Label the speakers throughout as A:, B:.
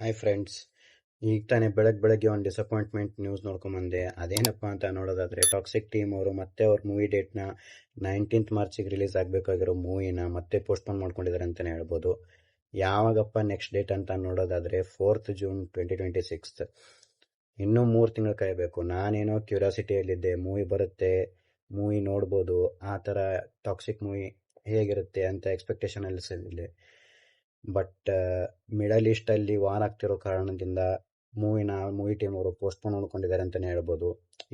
A: Hi friends. ಈಗ ತಾನೇ ಬೆಳಗ್ಗೆ ಒಂದು ಡಿಸಪಾಯಿಂಟ್ಮೆಂಟ್ ನ್ಯೂಸ್ ನೋಡ್ಕೊಂಬಂದೆ. ಅದೇನಪ್ಪ ಅಂತ ನೋಡೋದಾದರೆ, ಟಾಕ್ಸಿಕ್ ಟೀಮ್ ಅವರು ಮತ್ತೆ ಅವ್ರ ಮೂವಿ ಡೇಟ್ನ 19th ಮಾರ್ಚಿಗೆ ರಿಲೀಸ್ ಆಗಬೇಕಾಗಿರೋ ಮೂವಿನ ಮತ್ತೆ ಪೋಸ್ಟ್ಪೋನ್ ಮಾಡ್ಕೊಂಡಿದ್ದಾರೆ ಅಂತಲೇ ಹೇಳ್ಬೋದು. ಯಾವಾಗಪ್ಪ ನೆಕ್ಸ್ಟ್ ಡೇಟ್ ಅಂತ ನೋಡೋದಾದರೆ 4th ಜೂನ್ 2026. ಇನ್ನೂ 3 ತಿಂಗಳು ಕಾಯಬೇಕು. ನಾನೇನೋ ಕ್ಯೂರಿಯಾಸಿಟಿಯಲ್ಲಿದ್ದೆ, ಮೂವಿ ಬರುತ್ತೆ, ಮೂವಿ ನೋಡ್ಬೋದು, ಆ ಥರ ಟಾಕ್ಸಿಕ್ ಮೂವಿ ಹೇಗಿರುತ್ತೆ ಅಂತ ಎಕ್ಸ್ಪೆಕ್ಟೇಷನಲ್ಲಿ. ಬಟ್ ಮಿಡಲ್ ಈಸ್ಟಲ್ಲಿ ವಾರ್ ಆಗ್ತಿರೋ ಕಾರಣದಿಂದ ಮೂವಿ ಟೀಮ್ ಅವರು ಪೋಸ್ಟ್ಪೋನ್ ಮಾಡ್ಕೊಂಡಿದ್ದಾರೆ ಅಂತಲೇ ಹೇಳ್ಬೋದು.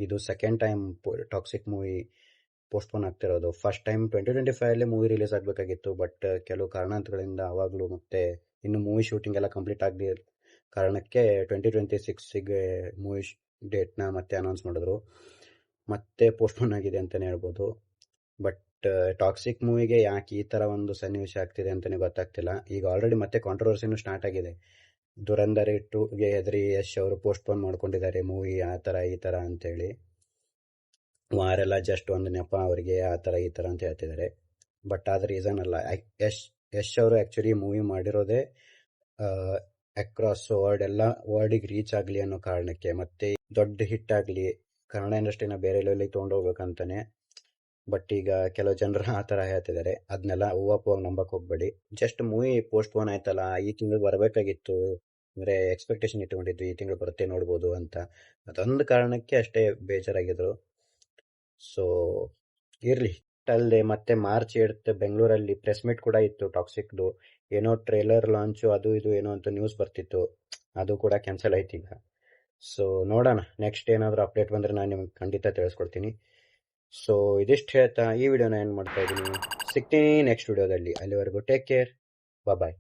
A: ಇದು second time Toxic movie postpone ಆಗ್ತಿರೋದು. ಫಸ್ಟ್ ಟೈಮ್ 2025 ಮೂವಿ ರಿಲೀಸ್ ಆಗಬೇಕಾಗಿತ್ತು, ಬಟ್ ಕೆಲವು ಕಾರಣಾಂತರಗಳಿಂದ ಆವಾಗಲೂ ಮತ್ತೆ ಇನ್ನು ಮೂವಿ ಶೂಟಿಂಗ್ ಎಲ್ಲ ಕಂಪ್ಲೀಟ್ ಆಗದೆ ಕಾರಣಕ್ಕೆ 2026ಗೆ ಮೂವಿ ಡೇಟ್ನ ಮತ್ತೆ ಅನೌನ್ಸ್ ಮಾಡಿದ್ರು. ಮತ್ತೆ ಪೋಸ್ಟ್ಪೋನ್ ಆಗಿದೆ ಅಂತಲೇ ಹೇಳ್ಬೋದು. ಬಟ್ ಟಾಕ್ಸಿಕ್ ಮೂವಿಗೆ ಯಾಕೆ ಈ ಥರ ಒಂದು ಸನ್ನಿವೇಶ ಆಗ್ತಿದೆ ಅಂತಲೇ ಗೊತ್ತಾಗ್ತಿಲ್ಲ. ಈಗ ಆಲ್ರೆಡಿ ಮತ್ತೆ ಕಾಂಟ್ರವರ್ಸಿನೂ ಸ್ಟಾರ್ಟ್ ಆಗಿದೆ. ದುರಂಧರ್ 2ಗೆ ಹೆದರಿ ಯಶ್ ಅವರು ಪೋಸ್ಟ್ಪೋನ್ ಮಾಡ್ಕೊಂಡಿದ್ದಾರೆ ಮೂವಿ, ಆ ಥರ ಈ ಥರ ಅಂತೇಳಿ. ವಾರೆಲ್ಲ ಜಸ್ಟ್ ಒಂದು ನೆಪ ಅವರಿಗೆ, ಆ ಥರ ಈ ಥರ ಅಂತ ಹೇಳ್ತಿದ್ದಾರೆ. ಬಟ್ ಅದು ರೀಸನ್ ಅಲ್ಲ. ಯಶ್ ಅವರು ಆ್ಯಕ್ಚುಲಿ ಮೂವಿ ಮಾಡಿರೋದೇ ಅಕ್ರಾಸ್ ವರ್ಲ್ಡಿಗೆ ರೀಚ್ ಆಗಲಿ ಅನ್ನೋ ಕಾರಣಕ್ಕೆ, ಮತ್ತೆ ದೊಡ್ಡ ಹಿಟ್ ಆಗಲಿ, ಕನ್ನಡ ಇಂಡಸ್ಟ್ರಿನ ಬೇರೆ ಲೆವೆಲಿಗೆ ತೊಗೊಂಡೋಗ್ಬೇಕಂತಾನೆ. ಬಟ್ ಈಗ ಕೆಲವು ಜನರು ಆ ಥರ ಹೇಳ್ತಿದ್ದಾರೆ. ಅದನ್ನೆಲ್ಲ ಹೂವಪ್ಪುವಾಗಿ ನಂಬಕ್ಕೆ ಹೋಗ್ಬೇಡಿ. ಜಸ್ಟ್ ಮೂವಿ ಪೋಸ್ಟ್ಪೋನ್ ಆಯ್ತಲ್ಲ, ಈ ತಿಂಗಳು ಬರಬೇಕಾಗಿತ್ತು ಅಂದರೆ ಎಕ್ಸ್ಪೆಕ್ಟೇಷನ್ ಇಟ್ಕೊಂಡಿದ್ದು ಈ ತಿಂಗಳು ಬರುತ್ತೆ ನೋಡ್ಬೋದು ಅಂತ. ಅದೊಂದು ಕಾರಣಕ್ಕೆ ಅಷ್ಟೇ ಬೇಜಾರಾಗಿದ್ರು. ಸೊ ಇರಲಿ. ಅಲ್ಲದೆ ಮತ್ತೆ ಮಾರ್ಚ್ 8 ಬೆಂಗಳೂರಲ್ಲಿ ಪ್ರೆಸ್ ಮೀಟ್ ಕೂಡ ಇತ್ತು ಟಾಕ್ಸಿಕ್ದು. ಏನೋ ಟ್ರೇಲರ್ ಲಾಂಚು ಅದು ಇದು ಏನೋ ಅಂತ ನ್ಯೂಸ್ ಬರ್ತಿತ್ತು, ಅದು ಕೂಡ ಕ್ಯಾನ್ಸಲ್ ಆಯ್ತು ಈಗ. ಸೊ ನೋಡೋಣ, ನೆಕ್ಸ್ಟ್ ಏನಾದರೂ ಅಪ್ಡೇಟ್ ಬಂದರೆ ನಾನು ನಿಮ್ಗೆ ಖಂಡಿತ ತಿಳಿಸ್ಕೊಡ್ತೀನಿ. ಸೊ ಇದಿಷ್ಟು ಹೇಳ್ತಾ ಈ ವಿಡಿಯೋನ ಏನು ಮಾಡ್ತಾ ಇದ್ದೀನಿ. ಸಿಗ್ತೀನಿ ನೆಕ್ಸ್ಟ್ ವಿಡಿಯೋದಲ್ಲಿ. ಅಲ್ಲಿವರೆಗೂ ಟೇಕ್ ಕೇರ್, ಬಾಯ್.